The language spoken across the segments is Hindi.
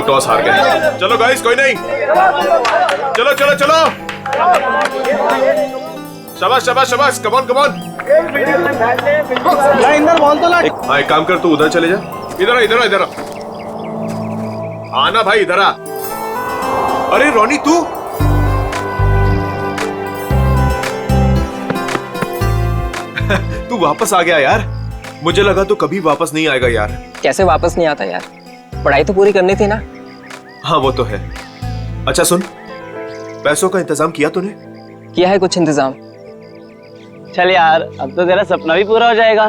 टॉस हार गए। चलो गाइस, कोई नहीं, चलो चलो चलो, शाबाश शाबाश शाबाश, कम ऑन कम ऑन। हाँ, एक काम कर, तू उधर चले जा। इधर आ, इधर आ, इधर आ। आना भाई, इधर आ। अरे रोनी, तू तू वापस आ गया यार। मुझे लगा तू कभी वापस नहीं आएगा यार। कैसे वापस नहीं आता यार, पढ़ाई तो पूरी करनी थी ना। हाँ वो तो है। अच्छा सुन, पैसों का इंतजाम किया तूने? किया है कुछ इंतजाम। चल यार, अब तो तेरा सपना भी पूरा हो जाएगा,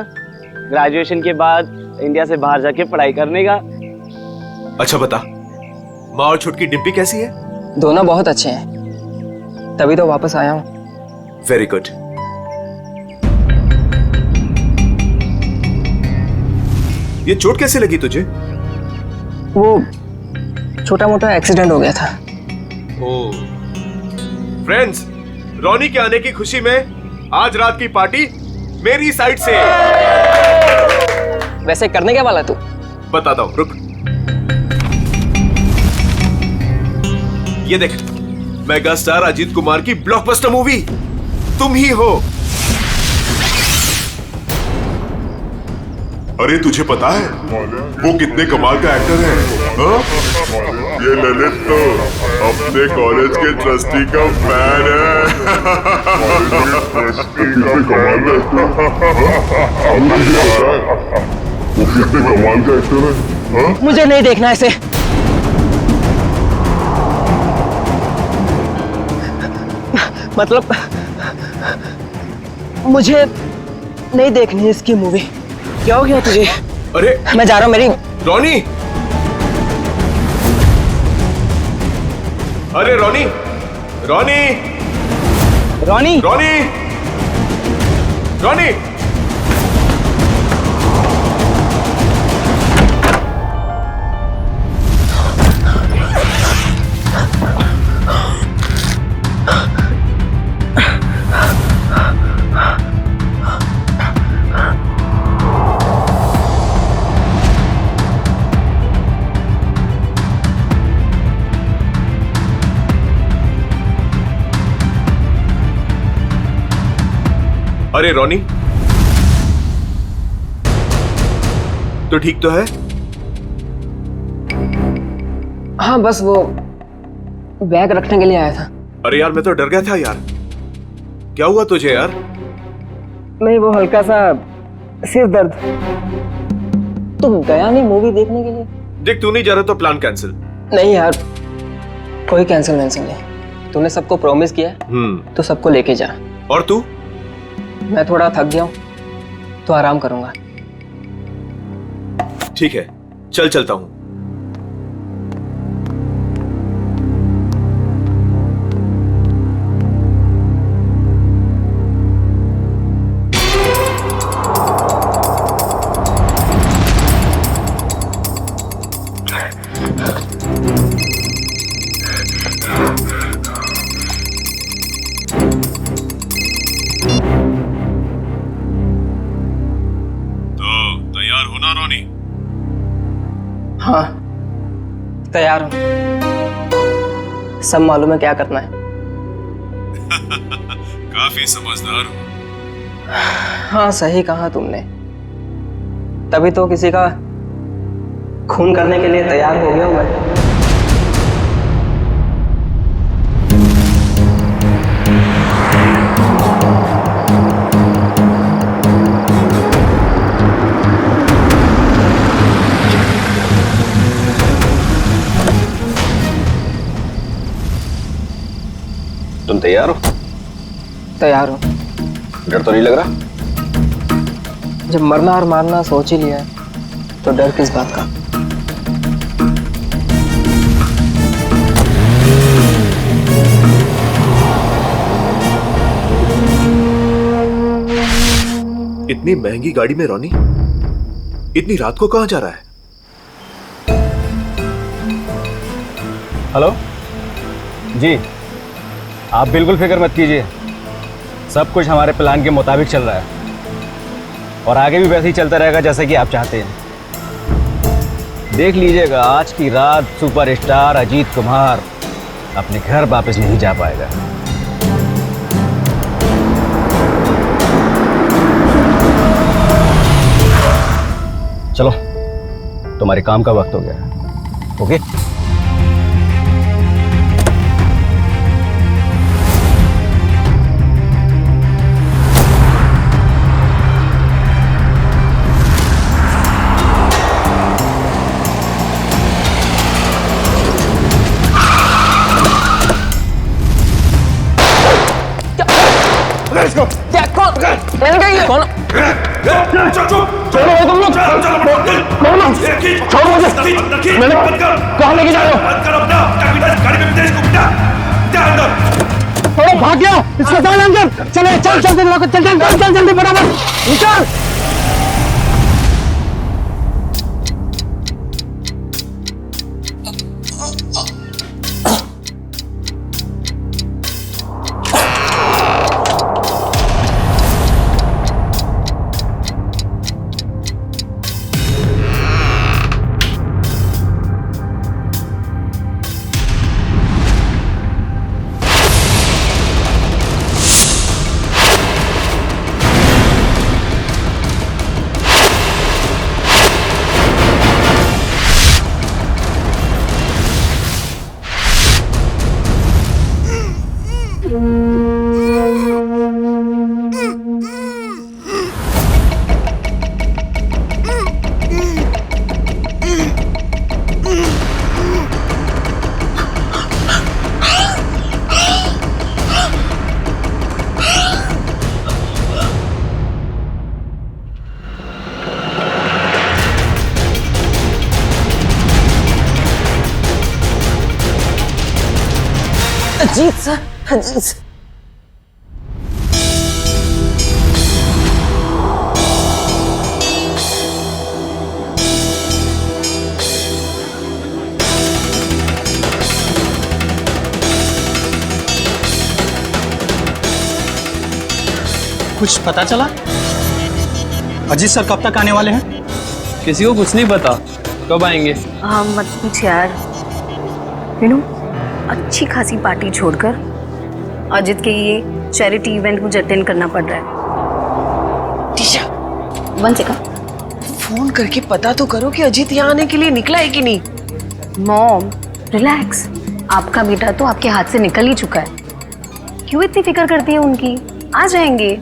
ग्रेजुएशन के बाद इंडिया से बाहर जाके पढ़ाई करने का। अच्छा बता, माँ और छुटकी डिम्पी कैसी है? दोनों बहुत अच्छे हैं, तभी तो वापस आया हूँ। Very good. ये चोट कैसे लगी तुझे? वो छोटा मोटा एक्सीडेंट हो गया था। ओह। फ्रेंड्स, रोनी के आने की खुशी में आज रात की पार्टी मेरी साइड से। वैसे करने क्या वाला तू? बताता हूं, रुक। ये देख, मेगा स्टार अजीत कुमार की ब्लॉकबस्टर मूवी तुम ही हो। अरे तुझे पता है वो कितने कमाल का एक्टर है? हाँ? ये ललित तो अपने कॉलेज के ट्रस्टी का फैन है। वो कितने कमाल का एक्टर है? हाँ? मुझे नहीं देखना ऐसे। मतलब मुझे नहीं देखनी इसकी मूवी। क्या हो गया तुझे? अरे मैं जा रहा हूँ। मेरी रोनी, अरे रोनी, रोनी, रोनी, रोनी, रोनी। अरे रोनी, तो ठीक तो है? हाँ, बस वो बैग रखने के लिए आया था। अरे यार, मैं तो डर गया था यार। क्या हुआ तुझे यार? नहीं, वो हल्का सा सिर दर्द। तुम गया नहीं मूवी देखने के लिए? देख, तू नहीं जा रहा तो प्लान कैंसिल। नहीं यार, कोई कैंसिल नहीं। तूने सबको प्रॉमिस किया है तो सबको लेके जा। और तू? मैं थोड़ा थक गया हूँ तो आराम करूंगा। ठीक है, चल चलता हूं। हाँ, तैयार हूँ। सब मालूम है क्या करना है। काफी समझदार हो। हाँ, सही कहा तुमने। तभी तो किसी का खून करने के लिए तैयार हो गया हूँ मैं। तुम तैयार हो? तैयार हूँ। डर तो नहीं लग रहा? जब मरना और मारना सोच ही लिया है तो डर किस बात का? इतनी महंगी गाड़ी में रोनी इतनी रात को कहां जा रहा है? हेलो जी, आप बिल्कुल फिक्र मत कीजिए, सब कुछ हमारे प्लान के मुताबिक चल रहा है और आगे भी वैसे ही चलता रहेगा जैसे कि आप चाहते हैं। देख लीजिएगा, आज की रात सुपरस्टार अजीत कुमार अपने घर वापस नहीं जा पाएगा। चलो, तुम्हारे काम का वक्त हो गया। ओके? भाग गया, इसको डाल अंदर। चले, चल चल चल चल चल चल जल्दी फटाफट निकल। Ajit sir, Ajit sir. कुछ पता चला? अजीत सर कब तक आने वाले हैं? किसी को कुछ नहीं पता कब आएंगे। हाँ मत पूछ यार। विनू, अच्छी खासी पार्टी छोड़कर अजित के ये चैरिटी इवेंट मुझे अटेंड करना पड़ रहा है। टीशा, 1 सेकंड, फोन करके पता तो करो कि अजीत यहाँ आने के लिए निकला है कि नहीं। मॉम रिलैक्स, आपका बेटा तो आपके हाथ से निकल ही चुका है। क्यों इतनी फिक्र करती है उनकी? आ जाएंगे।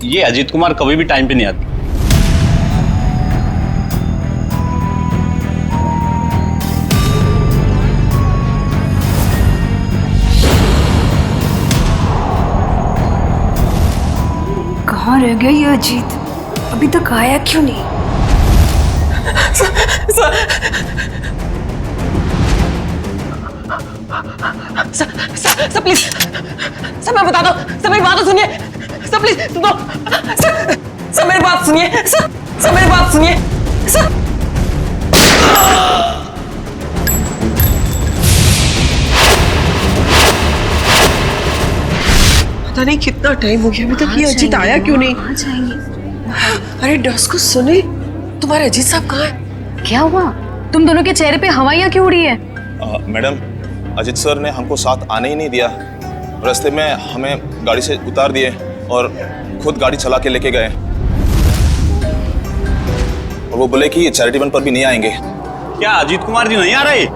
ये अजीत कुमार कभी भी टाइम पे नहीं आती। कहाँ रह गया ये अजीत? अभी तक आया क्यों नहीं? सर प्लीज, सर मैं बता दो, सर मेरी बात तो सुनिए, सर प्लीज दो, सर मेरी बात सुनिए, सर मेरी बात सुनिए, सर। पता नहीं कितना टाइम हो गया, अभी तक ये अजीत आया क्यों नहीं? आ जाएंगे। अरे डस को सुने, तुम्हारे अजीत साहब कहाँ हैं? क्या हुआ? तुम दोनों के चेहरे पे हवाइयाँ क्यों उड़ी है? मैडम, अजीत सर ने हमको साथ आने ही नहीं दिया। रास्ते में हमें गाड़ी से उतार दिए और खुद गाड़ी चला के लेके गए। और वो बोले कि चैरिटी इवेंट पर भी नहीं आएंगे। क्या अजीत कुमार जी नहीं आ रहे?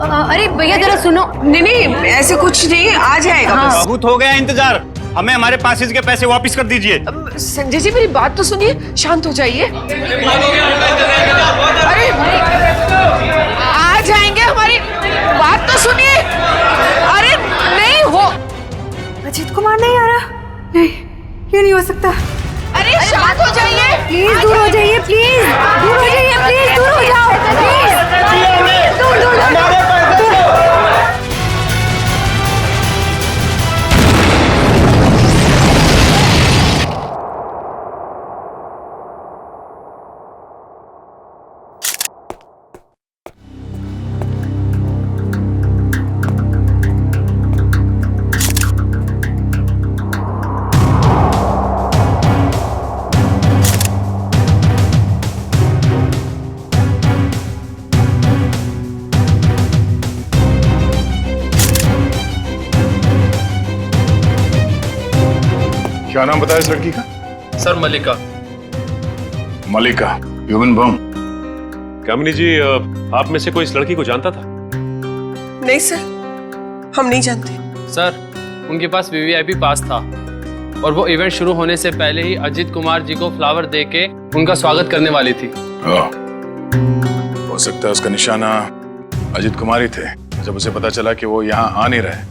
अरे भैया जरा सुनो। नहीं ऐसे कुछ नहीं, आ जाएगा बस। बहुत हो गया इंतजार, हमें हमारे पैसेज के पैसे वापस कर दीजिए। संजय जी मेरी बात तो सुनिए, शांत हो जाइए। अरे आ जाएंगे, हमारी बात तो सुनिए। अरे नहीं हो, अजीत कुमार नहीं आ रहा। नहीं, ये नहीं हो सकता। अरे शांत हो जाइए, प्लीज दूर हो जाइए, प्लीज दूर हो जाइए, प्लीज दूर हो जाओ, प्लीज दूर दूर दूर। क्या नाम बताया इस लड़की का? सर मलिका। मलिका, ह्यूमन बम। कामिनी जी, आप में से कोई इस लड़की को जानता था? नहीं सर, हम नहीं जानते। सर उनके पास वीवीआईपी पास था और वो इवेंट शुरू होने से पहले ही अजीत कुमार जी को फ्लावर देके उनका स्वागत करने वाली थी। हो सकता है उसका निशाना अजीत कुमार ही थे। जब उसे पता चला कि वो यहाँ आ नहीं रहे,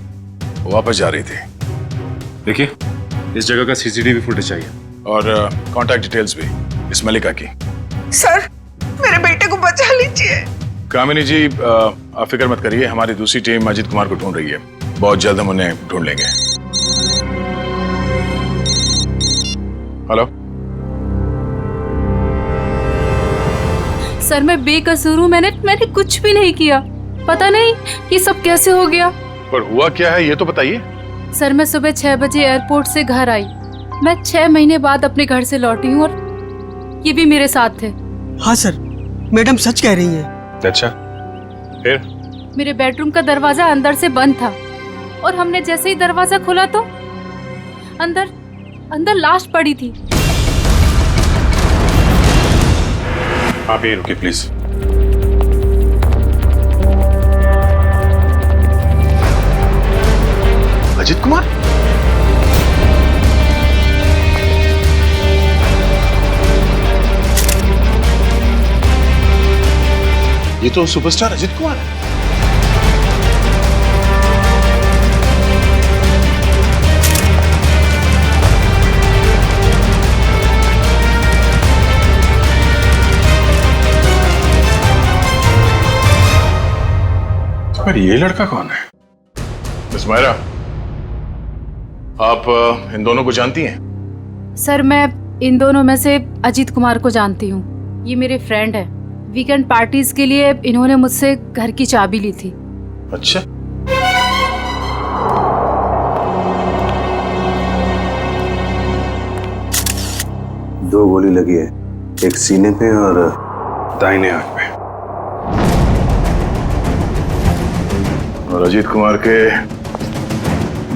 वो वापस जा रही थी। देखिए, इस जगह का सीसीटीवी फुटेज चाहिए और कांटेक्ट डिटेल्स भी इस मलिका की। सर मेरे बेटे को बचा लीजिए। कामिनी जी, आप फिक्र मत करिए, हमारी दूसरी टीम अजीत कुमार को ढूंढ रही है। बहुत जल्द हम उन्हें ढूंढ लेंगे। हेलो सर मैं बेकसूर हूँ, मैंने कुछ भी नहीं किया। पता नहीं ये सब कैसे हो गया। पर हुआ क्या है ये तो बताइए। सर मैं सुबह 6 बजे एयरपोर्ट से घर आई। मैं 6 महीने बाद अपने घर से लौटी हूँ और ये भी मेरे साथ थे। हाँ सर, मैडम सच कह रही हैं। अच्छा, फिर? मेरे बेडरूम का दरवाजा अंदर से बंद था और हमने जैसे ही दरवाजा खोला तो अंदर लाश पड़ी थी। आप यहीं रुकिए प्लीज। अजीत कुमार? ये तो सुपरस्टार अजीत कुमार है। पर ये लड़का कौन है? मिस मायरा, आप इन दोनों को जानती हैं? सर मैं इन दोनों में से अजीत कुमार को जानती हूँ। ये मेरे फ्रेंड है। वीकेंड पार्टीज के लिए इन्होंने मुझसे घर की चाबी ली थी। अच्छा, दो गोली लगी है, एक सीने पे और दाहिने आंख पे। और अजीत कुमार के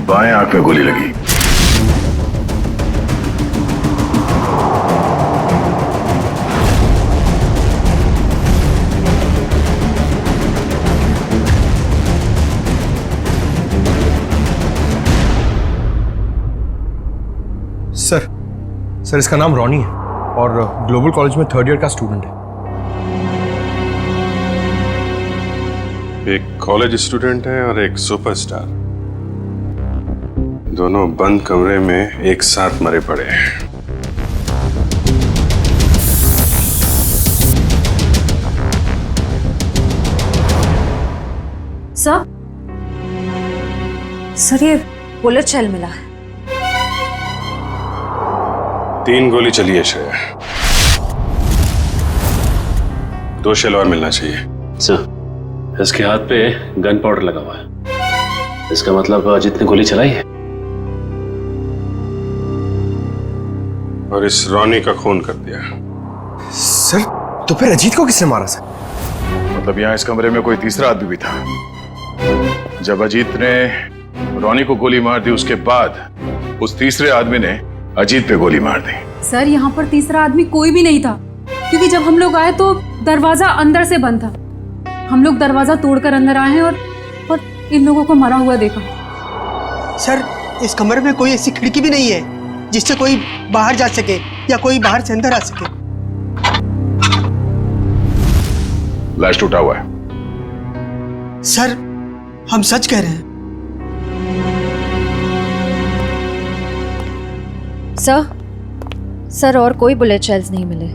बाएं आंख में गोली लगी। सर इसका नाम रॉनी है और ग्लोबल कॉलेज में 3rd ईयर का स्टूडेंट है। एक कॉलेज स्टूडेंट है और एक सुपरस्टार, दोनों बंद कमरे में एक साथ मरे पड़े हैं। सर ये बुलेट शेल मिला है। 3 गोली चली है श्रेया, 2 शेल और मिलना चाहिए। सर इसके हाथ पे गन पाउडर लगा हुआ है, इसका मतलब अजीत ने गोली चलाई है और इस रॉनी का खून कर दिया। सर तो फिर अजीत को किसने मारा सर? मतलब यहाँ इस कमरे में कोई तीसरा आदमी भी था। जब अजीत ने रॉनी को गोली मार दी, उसके बाद उस तीसरे आदमी ने अजीत पे गोली मार दी। सर यहाँ पर तीसरा आदमी कोई भी नहीं था, क्योंकि जब हम लोग आए तो दरवाजा अंदर से बंद था। हम लोग दरवाजा तोड़कर अंदर आए हैं और इन लोगों को मरा हुआ देखा। सर इस कमरे में कोई ऐसी खिड़की भी नहीं है जिससे कोई बाहर जा सके या कोई बाहर से अंदर आ सके। लाश टूटा हुआ है। सर हम सच कह रहे हैं। सर और कोई बुलेट शेल्स नहीं मिले।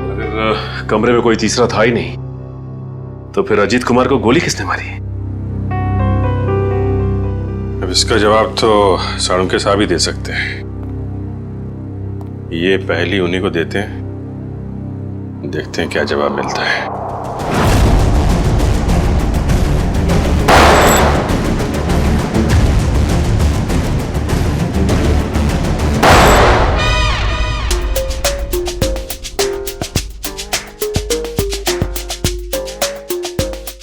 अगर कमरे में कोई तीसरा था ही नहीं तो फिर अजीत कुमार को गोली किसने मारी? अब इसका जवाब तो साळुंखे साहब ही दे सकते हैं। ये पहली उन्हीं को देते हैं, देखते हैं क्या जवाब मिलता है।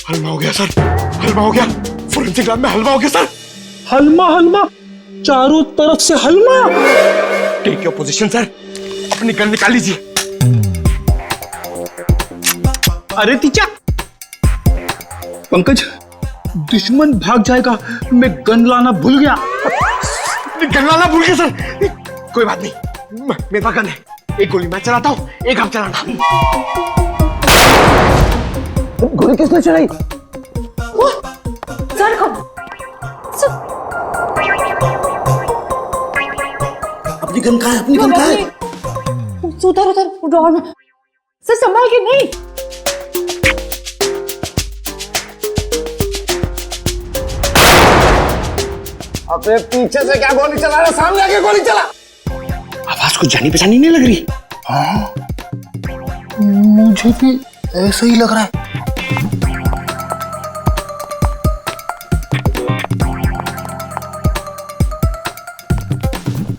हलवा हो गया सर, हलवा हो गया। फोरेंसिक लैब में हलवा हो गया सर। हलमा हलमा चारों तरफ से हलमा। टेक योर पोजीशन सर, अपनी गन निकाल लीजिए। अरे तीचा, पंकज दुश्मन भाग जाएगा, मैं गन लाना भूल गया। गन लाना भूल गया सर। कोई बात नहीं, मेरे पास गन है। एक गोली मैं चलाता हूँ, एक आप चलाना। गोली किसने चलाई? सर कब अपनी गन कहाँ है? अपनी गन कहाँ है? उधर उधर ड्रॉअर में। सर संभाल के। नहीं अपने पीछे से क्या गोली चला रहा, सामने आके गोली चला। आवाज कुछ जानी पहचानी नहीं लग रही। हाँ, मुझे भी ऐसा ही लग रहा है।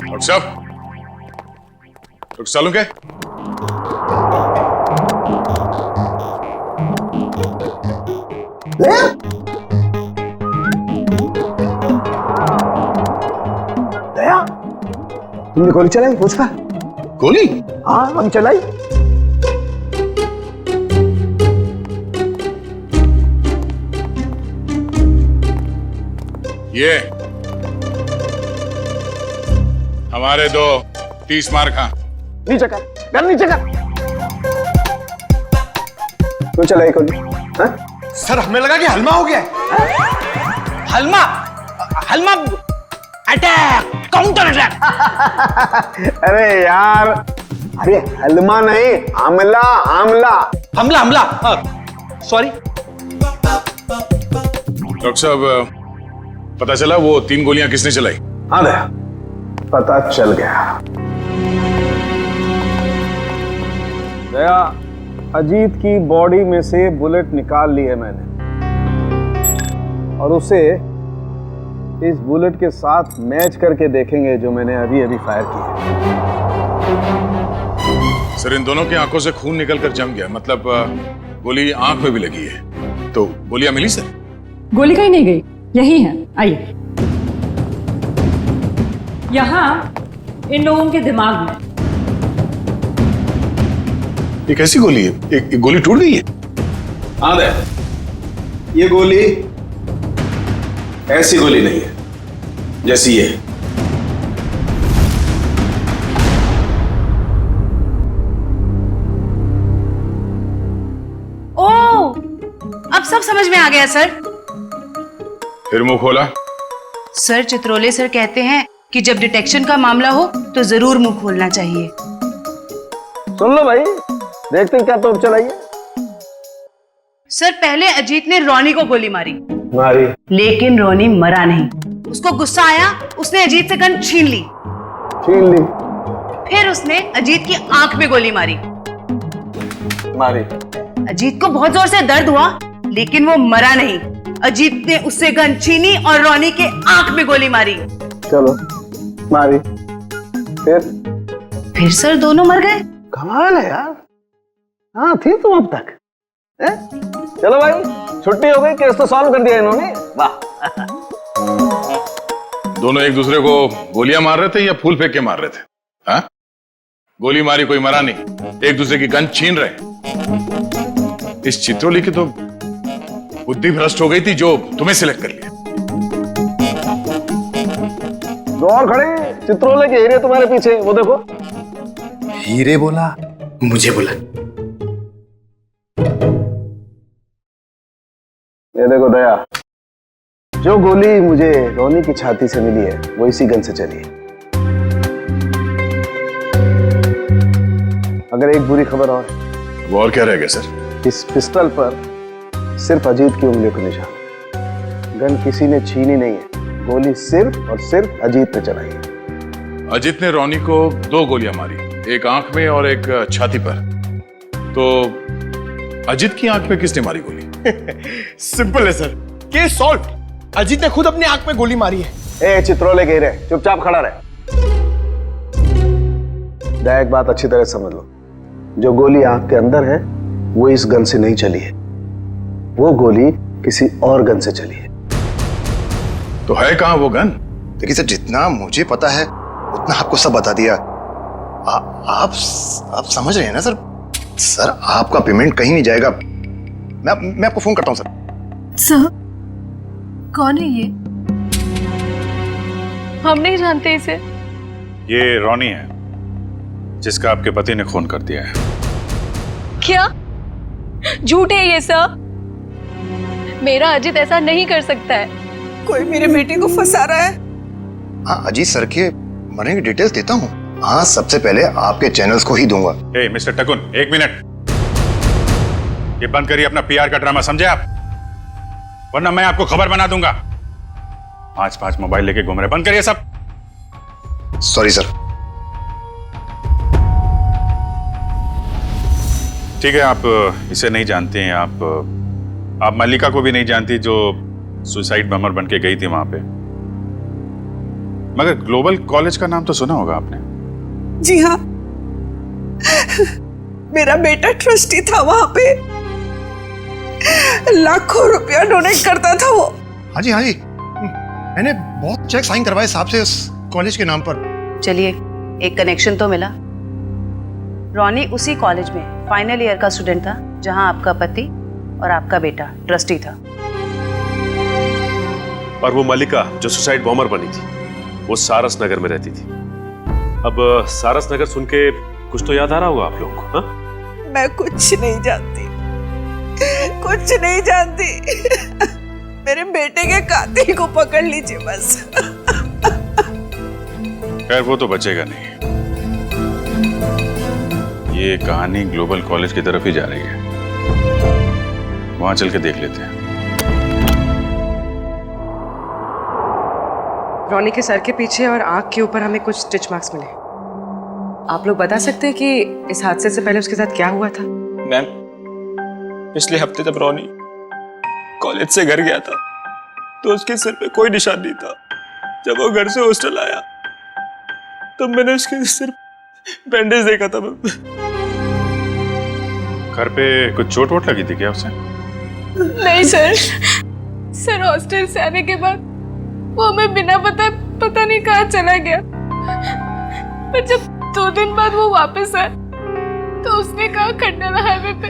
डॉक्टर साहब, डॉक्टर सालू क्या? दया, तुमने गोली चलाई? पूछा गोली? हाँ, हम चलाई। ये हमारे दो 30 मार खा। नीचे कर, गन नीचे कर। तू चलाई गोली? हाँ? सर हमें लगा कि हलमा हो गया है। हलमा? हलमा अटैक, काउंटर अटैक। अरे यार, अरे हलमा नहीं, हमला हमला हमला हमला। सॉरी डॉक्टर साहब, पता चला वो 3 गोलियां किसने चलाई? हाँ दया, पता चल गया। दया, अजीत की बॉडी में से बुलेट निकाल ली है मैंने, और उसे इस बुलेट के साथ मैच करके देखेंगे जो मैंने अभी अभी फायर की है। सर, इन दोनों की आंखों से खून निकलकर जम गया, मतलब गोली आंख में भी लगी है। तो गोलियां मिली सर? गोली कहीं नहीं गई, यही है। आइए, यहाँ इन लोगों के दिमाग में। ये कैसी गोली है? एक गोली टूट गई है? हाँ दया, ये गोली ऐसी गोली नहीं है जैसी ये। ओह, अब सब समझ में आ गया सर। फिर मुंह खोला? सर, चित्रोले सर कहते हैं कि जब डिटेक्शन का मामला हो तो जरूर मुंह खोलना चाहिए। सुन लो भाई, देखते हैं क्या तोप चलाइए। सर, पहले अजीत ने रोनी को गोली मारी, लेकिन रोनी मरा नहीं। उसको गुस्सा आया, उसने अजीत से गन छीन ली। फिर उसने अजीत की आंख में गोली मारी। अजीत को बहुत जोर से दर्द हुआ, लेकिन वो मरा नहीं। अजीत ने उससे गन छीनी और रोनी के आंख में गोली मारी। चलो, मारी। फिर सर दोनों मर गए। कमाल है यार। हाँ, थी तुम अब तक। चलो भाई, छुट्टी हो गई, केस तो सॉल्व कर दिया इन्होंने। वाह। दोनों एक दूसरे को गोलियां मार रहे थे या फूल फेंक के मार रहे थे? हाँ? गोली मारी, कोई मरा नहीं, एक दूसरे की गन छीन रहे। इस चित्रोली की तो बुद्धि भ्रष्ट हो गई थी जो तुम्हें सिलेक्ट कर लिया। दो और खड़े, चित्रोले के हीरे तुम्हारे पीछे, वो देखो। हीरे बोला, मुझे बोला। ये देखो दया, जो गोली मुझे रोनी की छाती से मिली है वो इसी गन से चली है। अगर एक बुरी खबर और है। वो और क्या रह गया सर? इस पिस्टल पर सिर्फ अजीत की उंगलियों का निशान है। गन किसी ने छीनी नहीं है, गोली सिर्फ और सिर्फ अजीत ने चलाई है। अजीत ने रोनी को 2 गोलियां मारी, एक आंख में और एक छाती पर। तो अजीत की आंख में किसने मारी गोली? सिंपल है सर, केस सॉल्व। अजीत ने खुद अपनी आंख में गोली मारी है। ए चित्रोले के हीरे, चुपचाप खड़ा रहे। दया, एक बात अच्छी तरह समझ लो, जो गोली आंख के अंदर है वो इस गन से नहीं चली है, वो गोली किसी और गन से चली है। तो है कहां वो गन? लेकिन सर जितना मुझे पता है उतना आपको सब बता दिया। आप समझ रहे हैं ना सर? सर आपका पेमेंट कहीं नहीं जाएगा। मैं आपको फोन करता हूँ सर। सर कौन है ये? हम नहीं जानते इसे। ये रोनी है जिसका आपके पति ने खून कर दिया है। क्या झूठ है ये सर? मेरा अजित ऐसा नहीं कर सकता है। कोई मेरे बेटे को फंसा रहा है। हाँ अजीत सर के मरने की डिटेल्स देता हूँ। हाँ सबसे पहले आपके चैनल्स को ही दूंगा। ए मिस्टर टकुन, एक मिनट, ये बंद करिए अपना पीआर का ड्रामा, समझे आप? वरना मैं आपको खबर बना दूंगा। 5 मोबाइल लेके घूम रहे, बंद करिए सब। Sorry sir. ठीक है, आप इसे नहीं जानते हैं, आप मल्लिका को भी नहीं जानती जो सुसाइड बमर बन के गई थी वहां पे। मगर ग्लोबल कॉलेज का नाम तो सुना होगा आपने। जी हाँ, मेरा बेटा ट्रस्टी था वहां पे। लाखों रुपया डोनेट करता था वो। हाँ जी मैंने बहुत चेक साइन करवाए साहब से उस कॉलेज के नाम पर। चलिए, एक कनेक्शन तो मिला। रॉनी उसी कॉलेज में फाइनल ईयर का स्टूडेंट था जहां आपका पति और आपका बेटा ट्रस्टी था। और वो मल्लिका जो सुसाइड बॉम्बर बनी थी वो सारस नगर में रहती थी। अब सारस नगर सुन के कुछ तो याद आ रहा होगा आप लोगों को। हाँ? मैं कुछ नहीं जानती, कुछ नहीं जानती। मेरे बेटे के कातिल को पकड़ लीजिए बस। खैर वो तो बचेगा नहीं। ये कहानी ग्लोबल कॉलेज की तरफ ही जा रही है, वहां चल के देख लेते हैं। रॉनी के सर के पीछे और आंख के ऊपर हमें कुछ स्टिच मार्क्स मिले। आप लोग बता सकते हैं कि इस हादसे से पहले उसके साथ क्या हुआ था? मैम, पिछले हफ्ते जब रॉनी कॉलेज से घर गया था तो उसके सिर पे कोई निशान नहीं था। जब वो घर से हॉस्टल आया तब मैंने उसके सिर बैंडेज देखा था। घर पे कुछ चोट वोट लगी थी क्या उसे? नहीं सर हॉस्टल से आने के बाद वो हमें बिना पता नहीं कहाँ चला गया। पर जब 2 दिन बाद वो वापस आया तो उसने कहा खंडाला हाईवे पे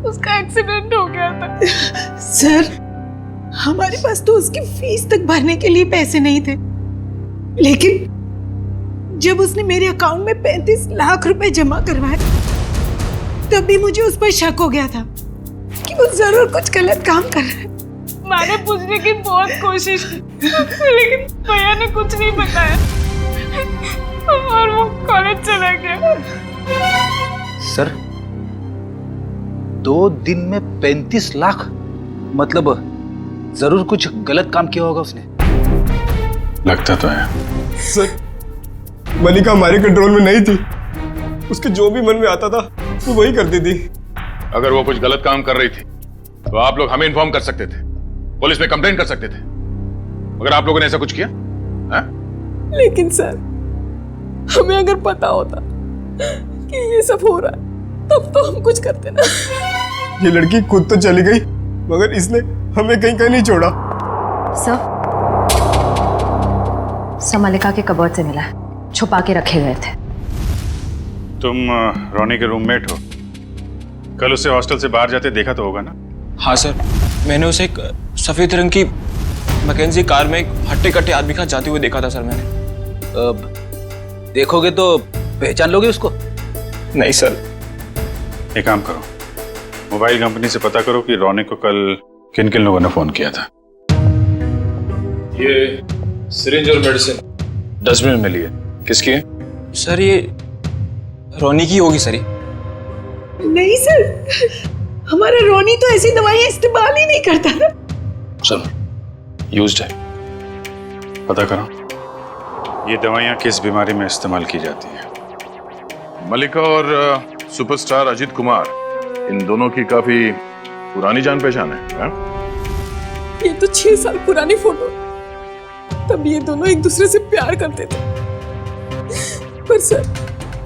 उसका एक्सीडेंट हो गया था। सर, हमारे पास तो उसकी फीस तक भरने के लिए पैसे नहीं थे, लेकिन जब उसने मेरे अकाउंट में 35 लाख रुपए जमा करवाए तब भी मुझे उस पर शक हो गया था कि वो जरूर कुछ गलत काम कर रहा है। मैंने पूछने की बहुत कोशिश की लेकिन भैया ने कुछ नहीं बताया और वो कॉलेज चला गया। सर 2 दिन में 35 लाख, मतलब जरूर कुछ गलत काम किया होगा उसने। लगता तो है। सर, मल्लिका हमारे कंट्रोल में नहीं थी। उसके जो भी मन में आता था वो वही करती थी। अगर वो कुछ गलत काम कर रही थी तो आप लोग हमें इन्फॉर्म कर सकते थे, पुलिस में कंप्लेंट कर सकते थे, मगर आप लोगों ने ऐसा कुछ किया? लेकिन सर, हमें अगर पता होता कि ये सब हो रहा है तब तो हम कुछ करते ना। ये लड़की खुद तो चली गई मगर इसने हमें कहीं नहीं छोड़ा। सर मल्लिका के कबर्ड से मिला है, छुपा के रखे गए थे। तुम रोनी के रूममेट हो, कल उसे हॉस्टल से बाहर जाते देखा तो होगा ना? हाँ सर, मैंने उसे एक सफेद रंग की मैकेंजी कार में एक हट्टे कट्टे आदमी के साथ जाते हुए देखा था सर मैंने। देखोगे तो पहचान लोगे उसको? नहीं सर। एक काम करो, मोबाइल कंपनी से पता करो कि रोनी को कल किन किन लोगों ने फोन किया था। ये सिरिंज और मेडिसिन डस्टबिन में लिए। किसकी है? सर ये रोनी की होगी सर। नहीं सर, हमारा रोनी तो ऐसी दवाइयां इस्तेमाल ही नहीं करता था। चलो, यूज्ड है, पता करो ये दवाइयां किस बीमारी में इस्तेमाल की जाती हैं। मल्लिका और सुपरस्टार अजित कुमार, इन दोनों की काफी पुरानी जान पहचान है। ये तो 6 साल पुरानी फोटो, तब ये दोनों एक दूसरे से प्यार करते थे, पर सर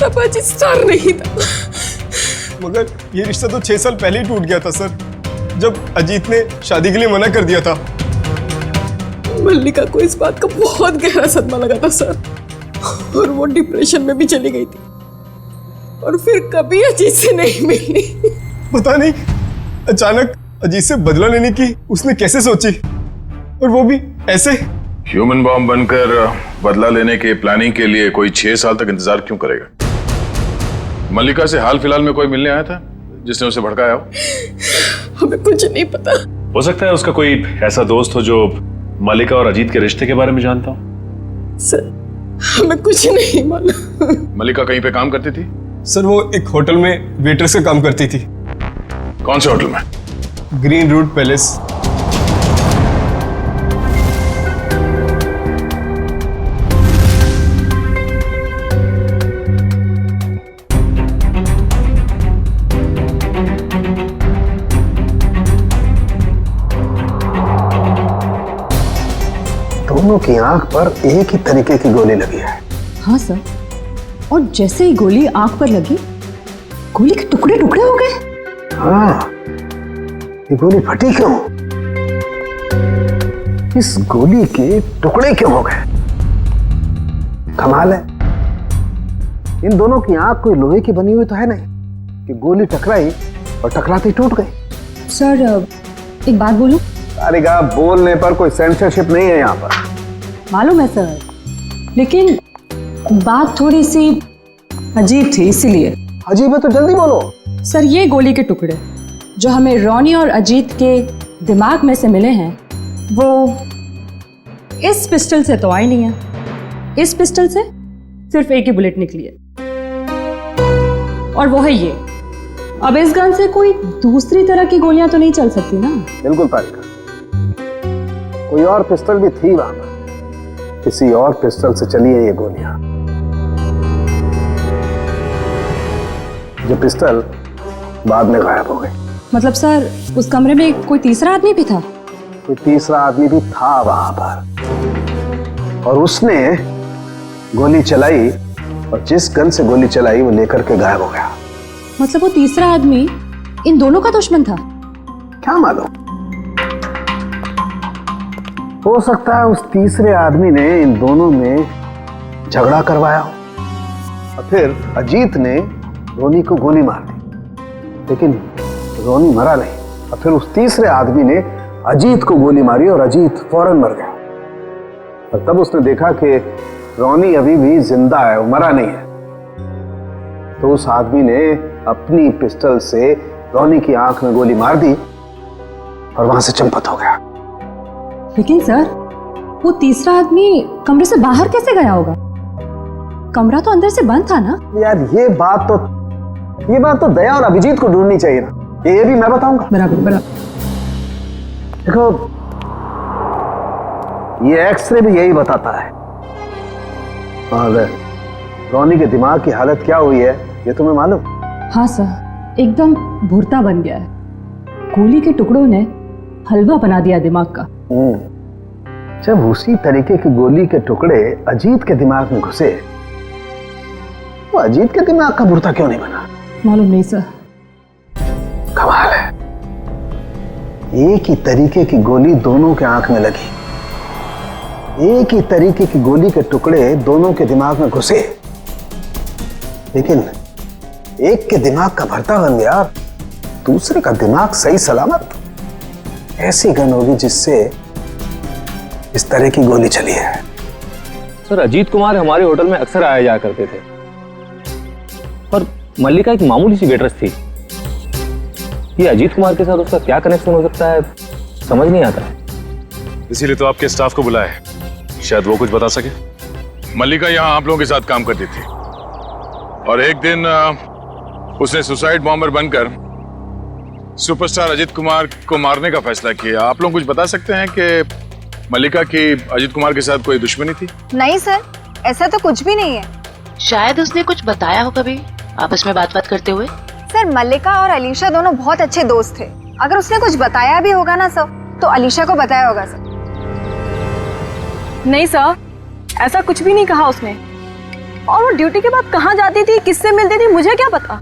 तब अजित स्टार नहीं था। मगर ये रिश्ता तो 6 साल पहले ही टूट गया था सर, जब अजीत ने शादी के लिए मना कर दिया था। मल्लिका को इस बात का बहुत गहरा सदमा लगा था सर, और वो डिप्रेशन में भी चली गई थी और फिर कभी अजीत से नहीं मिली। पता नहीं अचानक अजीत से बदला लेने की उसने कैसे सोची, और वो भी ऐसे। ह्यूमन बॉम्ब बनकर बदला लेने के प्लानिंग के लिए कोई 6 साल तक इंतजार क्यों करेगा? मल्लिका से हाल फिलहाल में कोई मिलने आया था जिसने उसे भड़काया हो? हमें कुछ नहीं पता। हो सकता है उसका कोई ऐसा दोस्त हो जो मल्लिका और अजीत के रिश्ते के बारे में जानता हो। सर हमें कुछ नहीं मालूम। मल्लिका कहीं पे काम करती थी? सर वो एक होटल में वेट्रेस का काम करती थी। कौन से होटल में? Green Route Palace. दोनों की आंख पर एक ही तरीके की गोली लगी है। हाँ सर, और जैसे ही गोली आंख पर लगी, गोली के टुकड़े टुकड़े हो गए। हाँ, ये गोली फटी क्यों? इस गोली के टुकड़े क्यों हो गए? कमाल है, इन दोनों की आंख कोई लोहे की बनी हुई तो है नहीं कि गोली टकराई और टकराते टूट गई। सर एक बात बोलूं? अरे गा, बोलने पर कोई सेंसरशिप नहीं है यहाँ पर। मालूम है सर, लेकिन बात थोड़ी सी अजीब थी, इसीलिए। अजीब है तो जल्दी बोलो। सर ये गोली के टुकड़े जो हमें रॉनी और अजीत के दिमाग में से मिले हैं, वो इस पिस्टल से तो आई नहीं है। इस पिस्टल से सिर्फ एक ही बुलेट निकली है, और वो है ये। अब इस गन से कोई दूसरी तरह की गोलियां तो नहीं चल सकती ना? बिल्कुल तारिका, कोई और पिस्टल भी थी वहां पर, किसी और पिस्टल से चली है ये गोलियां। जो पिस्टल बाद में गायब हो गई। मतलब सर उस कमरे में कोई तीसरा आदमी भी था? कोई तीसरा आदमी भी था वहां पर, और उसने गोली चलाई, और जिस गन से गोली चलाई वो लेकर के गायब हो गया। मतलब वो तीसरा आदमी इन दोनों का दुश्मन था? क्या मालूम, हो सकता है उस तीसरे आदमी ने इन दोनों में झगड़ा करवाया हो, और फिर अजीत ने रोनी को गोली मार दी, लेकिन रोनी मरा नहीं, और फिर उस तीसरे आदमी ने अजीत को गोली मारी और अजीत फौरन मर गया। और तब उसने देखा कि रोनी अभी भी जिंदा है, वो मरा नहीं है, तो उस आदमी ने अपनी पिस्टल से रोनी की आंख में गोली मार दी और वहां से चंपत हो गया। लेकिन सर वो तीसरा आदमी कमरे से बाहर कैसे गया होगा? कमरा तो अंदर से बंद था ना? यार ये बात तो दया और अभिजीत को ढूंढनी चाहिए ना, ये भी मैं बताऊंगा। बराबर बराबर। देखो ये एक्सरे भी यही बताता है, और रोनी के दिमाग की हालत क्या हुई है ये तुम्हें मालूम? हाँ सर, एकदम भुरता बन गया है। गोली के टुकड़ों ने हलवा बना दिया दिमाग का। जब उसी तरीके की गोली के टुकड़े अजीत के दिमाग में घुसे, वो अजीत के दिमाग का भुरता क्यों नहीं बना? मालूम नहीं सर। कमाल है, एक ही तरीके की गोली दोनों के आंख में लगी, एक ही तरीके की गोली के टुकड़े दोनों के दिमाग में घुसे, लेकिन एक के दिमाग का भरता बन गया, दूसरे का दिमाग सही सलामत। ऐसी गन होगी जिससे इस तरह की गोली चली है। सर अजीत कुमार हमारे होटल में अक्सर आया जाया करते थे, और मल्लिका एक मामूली सी वेट्रेस थी। ये अजीत कुमार के साथ उसका क्या कनेक्शन हो सकता है, समझ नहीं आता। इसीलिए तो आपके स्टाफ को बुलाया है, शायद वो कुछ बता सके। मल्लिका यहाँ आप लोगों के साथ काम करती थी, और एक दिन उसने सुसाइड बॉम्बर बनकर सुपरस्टार अजीत कुमार को मारने का फैसला किया। आप लोग कुछ बता सकते हैं कि मल्लिका की अजीत कुमार के साथ कोई दुश्मनी थी? नहीं सर, ऐसा तो कुछ भी नहीं है। शायद उसने कुछ बताया हो कभी आपस में बात करते हुए। सर मल्लिका और अलीशा दोनों बहुत अच्छे दोस्त थे। अगर उसने कुछ बताया भी होगा ना सर, तो अलीशा को बताया होगा सर। नहीं सर, ऐसा कुछ भी नहीं कहा उसने। और वो ड्यूटी के बाद कहाँ जाती थी, किससे मिलती थी, मुझे क्या पता।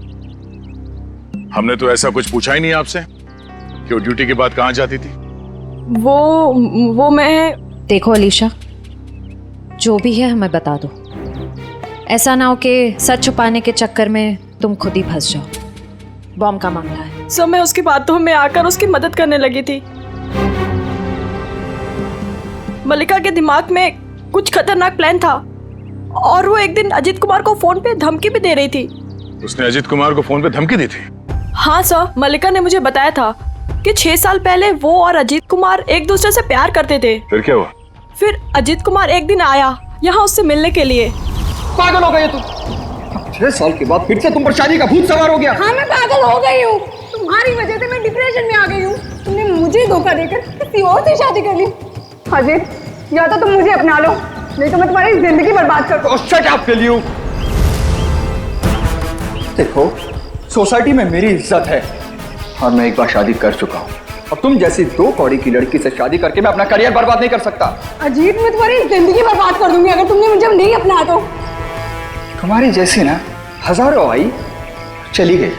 हमने तो ऐसा कुछ पूछा ही नहीं आपसे कि वो ड्यूटी के बाद कहाँ जाती थी। वो मैं देखो अलीशा, जो भी है हमें बता दो। ऐसा ना हो कि सच छुपाने के चक्कर में तुम खुद ही फंस जाओ। बॉम्ब का मामला है। सर मैं उसकी बातों में आकर उसकी मदद करने लगी थी। मल्लिका के दिमाग में कुछ खतरनाक प्लान था और वो एक दिन अजीत कुमार को फोन पे धमकी भी दे रही थी। उसने अजीत कुमार को फोन पे धमकी दी थी? हाँ सर, मल्लिका ने मुझे बताया था कि 6 साल पहले वो और अजीत कुमार एक दूसरे से प्यार करते थे। फिर क्या हुआ? फिर अजीत कुमार एक दिन आया यहाँ उससे मिलने के लिए। पागल हो गई तुम? 6 साल के बाद फिर से तुम पर शादी का भूत सवार हो गया। हाँ मैं पागल हो गई हूँ, तुम्हारी वजह से मैं डिप्रेशन में आ गई हूँ। तुमने मुझे धोखा देकर किसी और से शादी कर ली। अजीत, या तो तुम मुझे अपना लो, नहीं तो मैं तुम्हारी जिंदगी बर्बाद कर दूँ। Shut up will you. देखो, सोसाइटी में मेरी इज्जत है और मैं एक बार शादी कर चुका हूँ। अब तुम जैसी 2 कौड़ी की लड़की से शादी करके मैं अपना करियर बर्बाद नहीं कर सकता। अजीत, मैं तुम्हारी जिंदगी बर्बाद कर दूंगी अगर तुमने मुझे नहीं अपना तो। तुम्हारी जैसी ना हजारों आई चली गई।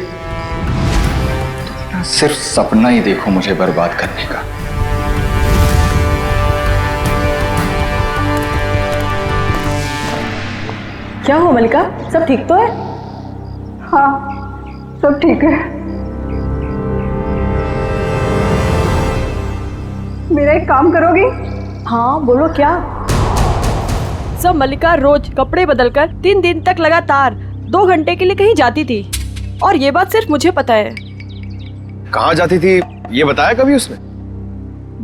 तुम ना सिर्फ सपना ही देखो मुझे बर्बाद करने का। क्या हुआ मल्लिका, सब ठीक तो है? हाँ सब ठीक है। मेरा एक काम करोगी? हाँ बोलो क्या? सब मल्लिका रोज कपड़े बदलकर 3 दिन तक लगातार 2 घंटे के लिए कहीं जाती थी और ये बात सिर्फ मुझे पता है। कहाँ जाती थी ये बताया कभी उसने?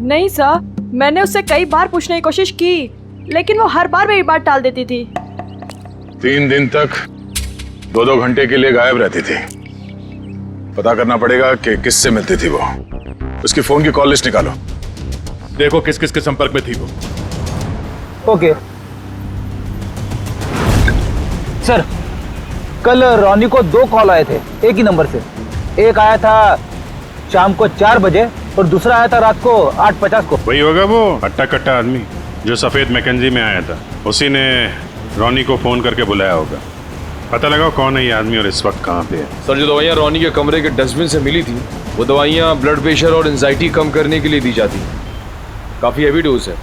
नहीं सर, मैंने उससे कई बार पूछने की कोशिश की लेकिन वो हर बार मेरी बात टाल देती थी। 3 दिन तक 2-2 घंटे के लिए गायब रहती थी। पता करना पड़ेगा कि किससे मिलती थी वो। उसकी फोन की कॉल लिस्ट निकालो, देखो किस किस के संपर्क में थी वो। ओके सर, कल रोनी को 2 कॉल आए थे एक ही नंबर से। एक आया था शाम को 4 बजे और दूसरा आया था रात को 8:50 को। वही होगा वो हट्टा कट्टा आदमी जो सफेद मैकेंजी में आया था। उसी ने रोनी को फोन करके बुलाया होगा। पता लगाओ कौन है ये आदमी और इस वक्त कहाँ पे है। सर, जो दवाइयाँ रोनी के कमरे के डस्टबिन से मिली थी वो दवाइयाँ ब्लड प्रेशर और एंजाइटी कम करने के लिए दी जाती। काफ़ी हैवी डोज है,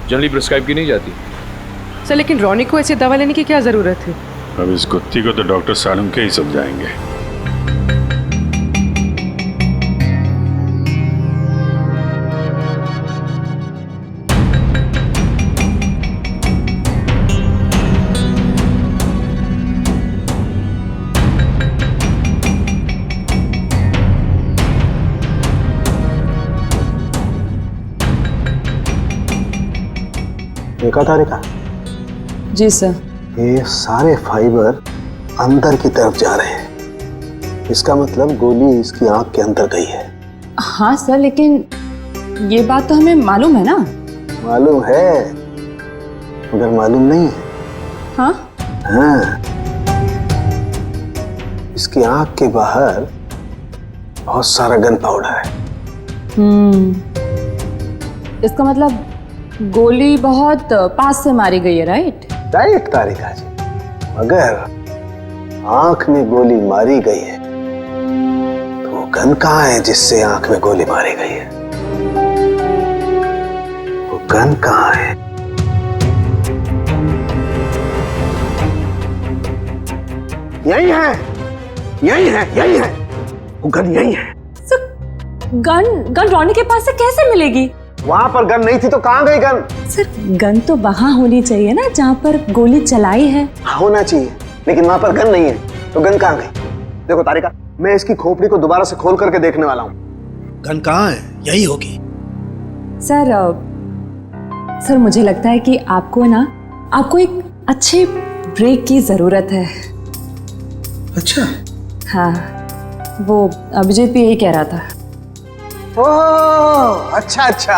जनरली प्रिस्क्राइब की नहीं जाती। सर लेकिन रोनी को ऐसी दवा लेने की क्या जरूरत है? अब इस कुत्ती को तो डॉक्टर सालुंके ही समझाएंगे। देखा था रेखा? जी सर। ये सारे फाइबर अंदर की तरफ जा रहे हैं। इसका मतलब गोली इसकी आंख के अंदर गई है। हाँ सर, लेकिन ये बात तो हमें मालूम है ना। मालूम है मगर मालूम नहीं है। हाँ हाँ, इसकी आंख के बाहर बहुत सारा गन पाउडर है। इसका मतलब गोली बहुत पास से मारी गई है, राइट? राइट तारिका जी, मगर आंख में गोली मारी गई है तो गन कहाँ है जिससे आंख में गोली मारी गई है? वो गन कहाँ है? यही है, यही है, यही है, वो गन यही है। गन रोनी के पास से कैसे मिलेगी? वहां पर गन नहीं थी तो कहां गई गन? सर गन तो वहां होनी चाहिए ना जहां पर गोली चलाई है। होना चाहिए, लेकिन वहां पर गन नहीं है तो गन कहां गई? देखो तारिका, मैं इसकी खोपड़ी को दोबारा से खोल करके देखने वाला हूँ। गन कहाँ है? यही होगी। सर मुझे लगता है कि आपको एक अच्छे ब्रेक की जरूरत है। अच्छा? हाँ, वो अभिजीत भी यही कह रहा था। ओह अच्छा अच्छा,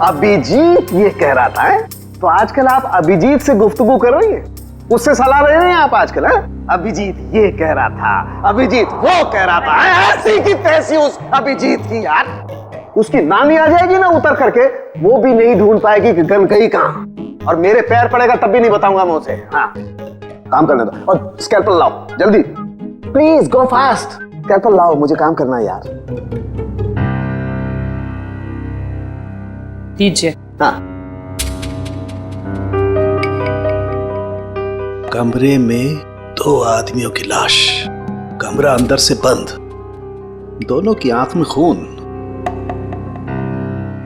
अभिजीत ये कह रहा था है? तो आजकल आप अभिजीत से गुफ्तगू कर रही हैं, उससे सलाह ले रहे हैं आप आजकल? है अभिजीत ये कह रहा था, अभिजीत वो कह रहा था, ऐसी की तैसी उस अभिजीत की यार। उसकी नानी आ जाएगी ना उतर करके, वो भी नहीं ढूंढ पाएगी कि गन गई कहाँ, और मेरे पैर पड़ेगा तब भी नहीं बताऊंगा मैं उसे। हाँ काम करने दो, और स्कैल्पल लाओ जल्दी, प्लीज गो फास्ट। स्कैल्पल लाओ, मुझे काम करना है यार। दीजिए। हाँ कमरे में 2 आदमियों की लाश, कमरा अंदर से बंद, दोनों की आंख में खून।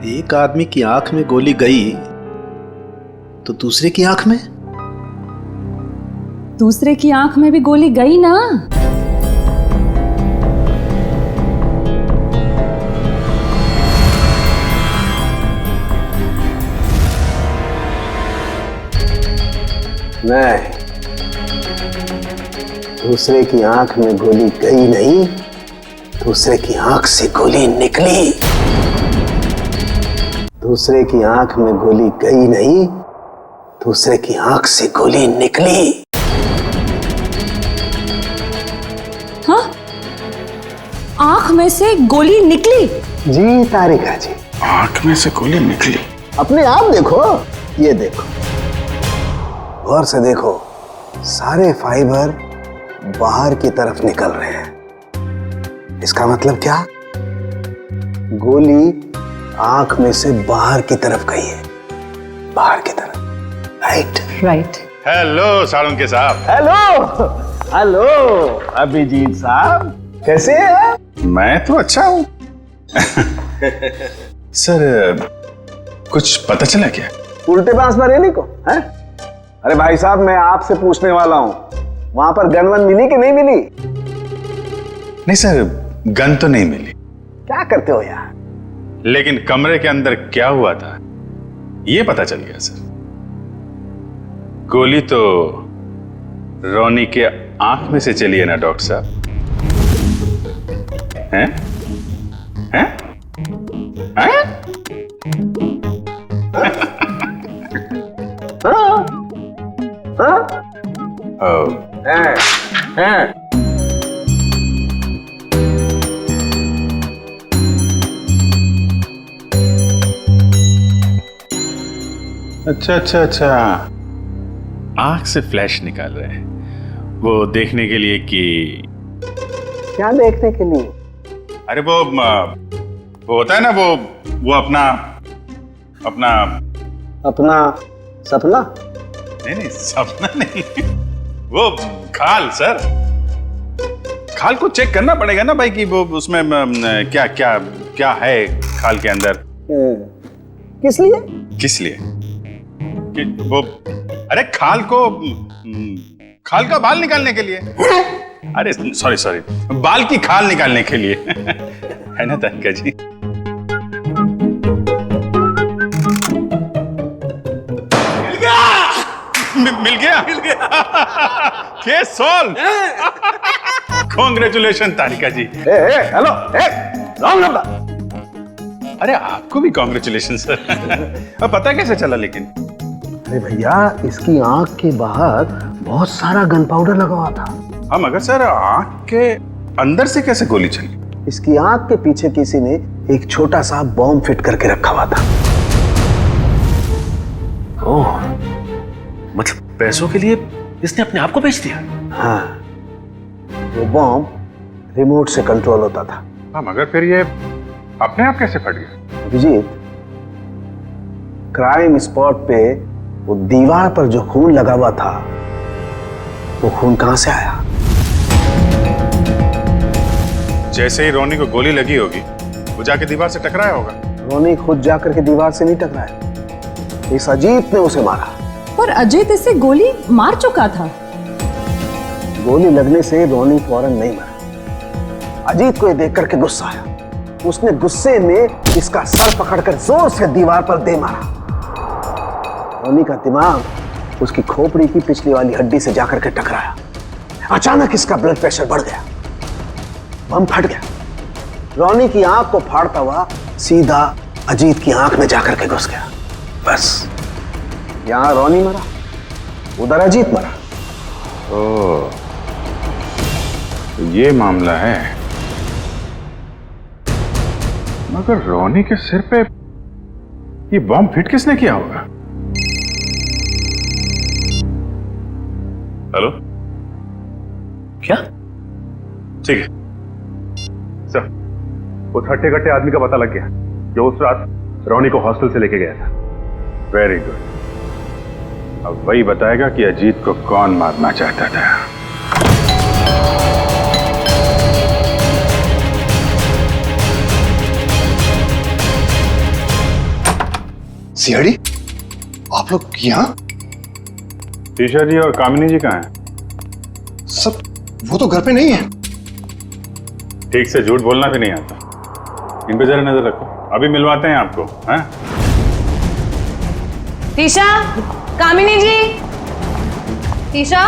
एक आदमी की आंख में गोली गई तो दूसरे की आंख में? दूसरे की आंख में भी गोली गई ना। नहीं, दूसरे की आंख में गोली गई नहीं, दूसरे की आंख से गोली निकली। दूसरे की आंख में गोली गई नहीं, दूसरे की आंख से गोली निकली। हाँ, आंख में से गोली निकली? जी तारिका जी, आंख में से गोली निकली। अपने आप देखो, ये देखो, गौर से देखो, सारे फाइबर बाहर की तरफ निकल रहे हैं। इसका मतलब क्या? गोली आंख में से बाहर की तरफ गई है, बाहर की तरफ। राइट। हेलो साळुंके साहब। हेलो हेलो अभिजीत साहब, कैसे हैं? मैं तो अच्छा हूँ। सर, कुछ पता चला क्या? उल्टे बांस मरेने को है? अरे भाई साहब, मैं आपसे पूछने वाला हूँ, वहां पर गन वन मिली कि नहीं मिली? नहीं सर, गन तो नहीं मिली। क्या करते हो यार? लेकिन कमरे के अंदर क्या हुआ था ये पता चल गया सर। गोली तो रोनी के आंख में से चली है ना डॉक्टर साहब? हैं? हैं? हैं? अच्छा अच्छा अच्छा, आंख से फ्लैश निकाल रहे हैं, वो देखने के लिए कि क्या देखने के लिए? अरे वो होता है ना, वो अपना अपना अपना सपना? नहीं सपना नहीं, वो खाल सर, खाल को चेक करना पड़ेगा ना भाई कि वो उसमें क्या क्या क्या है खाल के अंदर। किस लिए? किस लिए? कि वो, अरे खाल का बाल निकालने के लिए। अरे सॉरी, बाल की खाल निकालने के लिए। है ना तारिका जी? मिल गया case solve. Congratulation Tarika ji. Hello, wrong number. अरे आपको भी कांग्रेचुलेशन सर। अब पता कैसे चला लेकिन? अरे भैया, इसकी आंख के बाहर बहुत सारा गन पाउडर लगा हुआ था। हाँ मगर सर, आंख के अंदर से कैसे गोली चली? इसकी आंख के पीछे किसी ने एक छोटा सा बॉम्ब फिट करके रखा हुआ था। ओह, मतलब पैसों के लिए इसने अपने आप को बेच दिया? हाँ, वो बॉम्ब रिमोट से कंट्रोल होता था। हाँ मगर फिर ये अपने आप कैसे फट गया? अभिजीत, क्राइम स्पॉट पे वो दीवार पर जो खून लगा हुआ था, वो खून कहां से आया? जैसे ही रोनी को गोली लगी होगी, वो जाके दीवार से टकराया होगा। रोनी खुद जाकर के दीवार से नहीं टकराया, इस अजीत ने उसे मारा। पर अजीत इसे गोली मार चुका था। गोली लगने से रोनी फौरन नहीं मरा। अजीत को ये देख करके गुस्सा आया, उसने गुस्से में इसका सर पकड़कर जोर से दीवार पर दे मारा। रोनी का दिमाग उसकी खोपड़ी की पिछली वाली हड्डी से जाकर के टकराया। अचानक इसका ब्लड प्रेशर बढ़ गया, बम फट गया। रोनी की आंख को फाड़ता हुआ सीधा अजीत की आंख में जाकर के घुस गया। बस, यहां रोनी मरा, उधर अजीत मरा। ओह, तो ये मामला है। मगर रोनी के सिर पे ये बॉम्ब फिट किसने किया होगा? हेलो, क्या? ठीक है सर, उस हट्टे कट्टे आदमी का पता लग गया जो उस रात रोनी को हॉस्टल से लेके गया था। Very good. अब वही बताएगा कि अजीत को कौन मारना चाहता था। सीआईडी, आप लोग यहाँ? टीशा जी और कामिनी जी कहाँ हैं? सब वो तो घर पे नहीं है। ठीक से झूठ बोलना भी नहीं आता। इन पे जरा नजर रखो, अभी मिलवाते हैं आपको। हैं? टीशा, कामिनी जी, टीशा,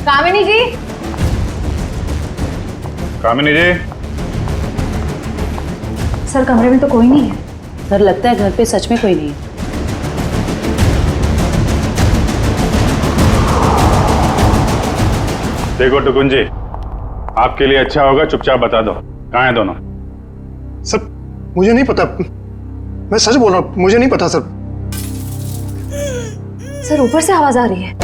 कामिनी जी, कामिनी जी। सर कमरे में तो कोई नहीं है। सर लगता है घर पे सच में कोई नहीं है। देखो टुकुन जी, आपके लिए अच्छा होगा चुपचाप बता दो कहाँ हैं दोनों। सर मुझे नहीं पता, मैं सच बोल रहा हूँ, मुझे नहीं पता सर। सर ऊपर से आवाज आ रही है।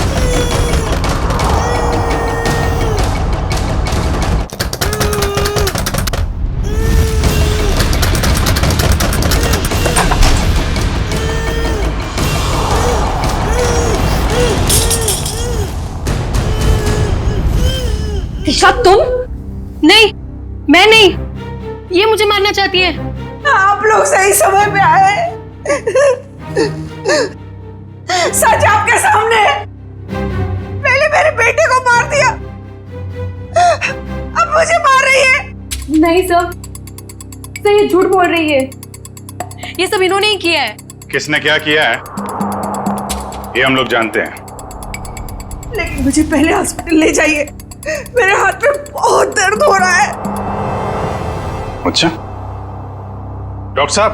टीशा तुम? नहीं, मैं नहीं, ये मुझे मारना चाहती है। आप लोग सही समय पे आए। सच आपके सामने है। पहले मेरे बेटे को मार दिया, अब मुझे मार रही है। नहीं सर, ये झूठ बोल रही है। ये सब इन्होंने ही किया है। किसने क्या किया है ये हम लोग जानते हैं। लेकिन मुझे पहले हॉस्पिटल ले जाइए, मेरे हाथ में बहुत दर्द हो रहा है। अच्छा डॉक्टर साहब,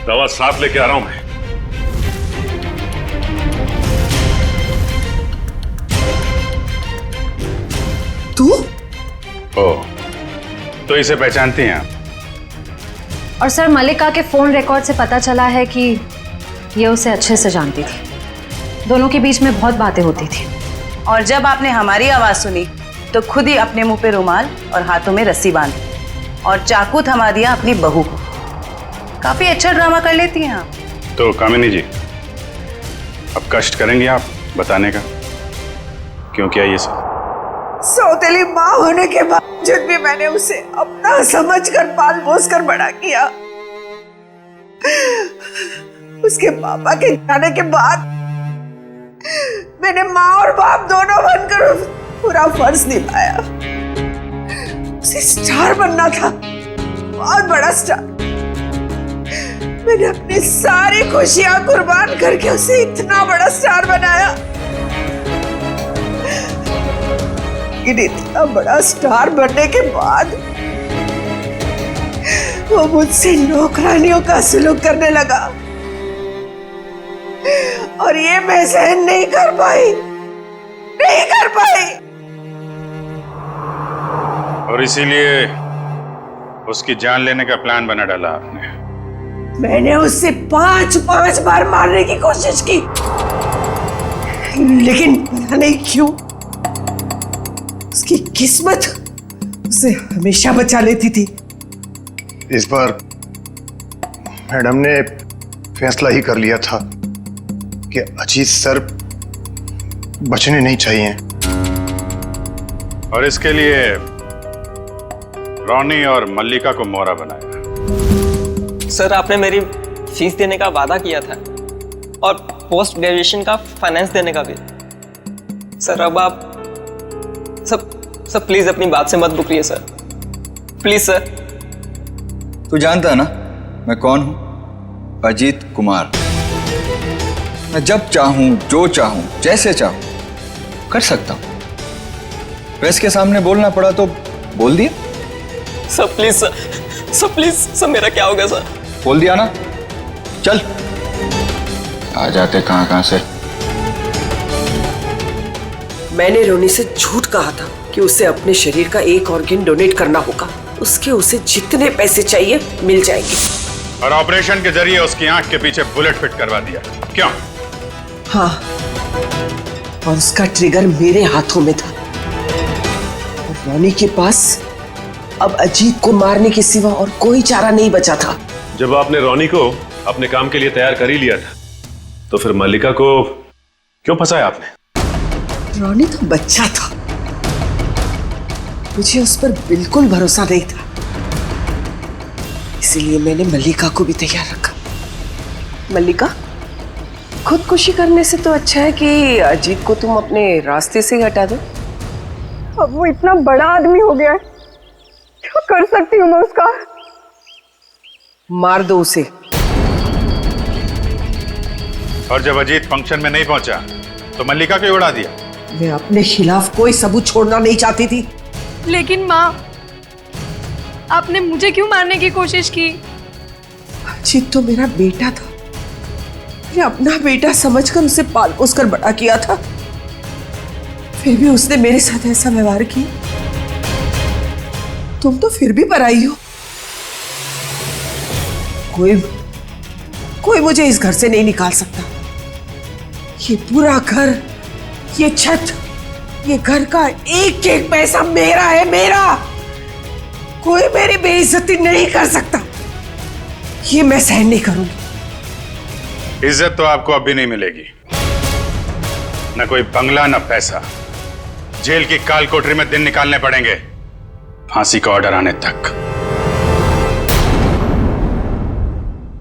दवा साथ लेके आ रहा हूं मैं। तू? ओह, तो इसे पहचानती हैं आप? और सर मल्लिका के फोन रिकॉर्ड से पता चला है कि ये उसे अच्छे से जानती थी। दोनों के बीच में बहुत बातें होती थी। और जब आपने हमारी आवाज सुनी तो खुद ही अपने मुंह पे रुमाल और हाथों में रस्सी बांधी और चाकू थमा दिया अपनी बहू को। काफी अच्छा ड्रामा कर लेती हैं आप। तो कामिनी जी, अब कष्ट करेंगे आप बताने का क्यों किया ये सब? सौतेली माँ होने के बावजूद भी मैंने उसे अपना समझकर पाल पोस कर बड़ा किया। उसके पापा के जाने के बाद मैंने माँ और बाप दोनों बनकर पूरा फर्ज निभाया। उसे स्टार बनना था, बहुत बड़ा स्टार। मैंने अपनी सारी खुशियां कुर्बान करके उसे इतना बड़ा स्टार बनाया। लेकिन इतना बड़ा स्टार बनने के बाद वो मुझसे नौकरानियों का सलूक करने लगा और ये मैं सहन नहीं कर पाई, नहीं कर पाई। और इसीलिए उसकी जान लेने का प्लान बना डाला आपने। मैंने उससे 5 बार मारने की कोशिश की, लेकिन पता नहीं क्यों उसकी किस्मत उसे हमेशा बचा लेती थी। इस बार मैडम ने फैसला ही कर लिया था कि अजीत सर बचने नहीं चाहिए। और इसके लिए रोनी और मल्लिका को मोहरा बनाया। सर आपने मेरी फीस देने का वादा किया था और पोस्ट ग्रेजुएशन का फाइनेंस देने का भी। सर अब आप सब प्लीज अपनी बात से मत रुकिए सर, प्लीज सर। तू जानता है ना मैं कौन हूं? अजीत कुमार। मैं जब चाहूं, जो चाहूं, जैसे चाहूं कर सकता हूं। प्रेस के सामने बोलना पड़ा तो बोल दिया। Sir please sir please sir, मेरा क्या होगा सर? बोल दिया ना, चल। आ जाते कहां से। मैंने रोनी से झूठ कहा था कि उसे अपने शरीर का एक ऑर्गन डोनेट करना होगा। उसके उसे जितने पैसे चाहिए मिल जाएंगे। और ऑपरेशन के जरिए उसकी आंख के पीछे बुलेट फिट करवा दिया। क्यों? हाँ, और उसका ट्रिगर मेरे हाथों में था। और रोनी के पास अब अजीत को मारने के सिवा और कोई चारा नहीं बचा था। जब आपने रोनी को अपने काम के लिए तैयार कर ही लिया था तो फिर मल्लिका को क्यों फंसाया आपने? रोनी तो बच्चा था, मुझे उस पर बिल्कुल भरोसा नहीं था, इसीलिए मैंने मल्लिका को भी तैयार रखा। मल्लिका, खुदकुशी करने से तो अच्छा है कि अजीत को तुम अपने रास्ते से ही हटा दो। अब वो इतना बड़ा आदमी हो गया है, क्या कर सकती हूँ मैं उसका? मार दो उसे। और जब अजीत फंक्शन में नहीं पहुंचा तो मल्लिका को उड़ा दिया। मैं अपने खिलाफ कोई सबूत छोड़ना नहीं चाहती थी। लेकिन माँ, आपने मुझे क्यों मारने की कोशिश की? अजीत तो मेरा बेटा था, मैंने अपना बेटा समझकर उसे पाल पोस कर बड़ा किया था, फिर भी उसने मेरे साथ ऐसा व्यवहार किया। तुम तो फिर भी पराई हो। कोई मुझे इस घर से नहीं निकाल सकता। ये पूरा घर, ये छत, ये घर का एक एक पैसा मेरा है, मेरा। कोई मेरी बेइज्जती नहीं कर सकता, ये मैं सहन नहीं करूंगी। इज्जत तो आपको अब भी नहीं मिलेगी, न कोई बंगला न पैसा। जेल की काल कोठरी में दिन निकालने पड़ेंगे, फांसी का ऑर्डर आने तक।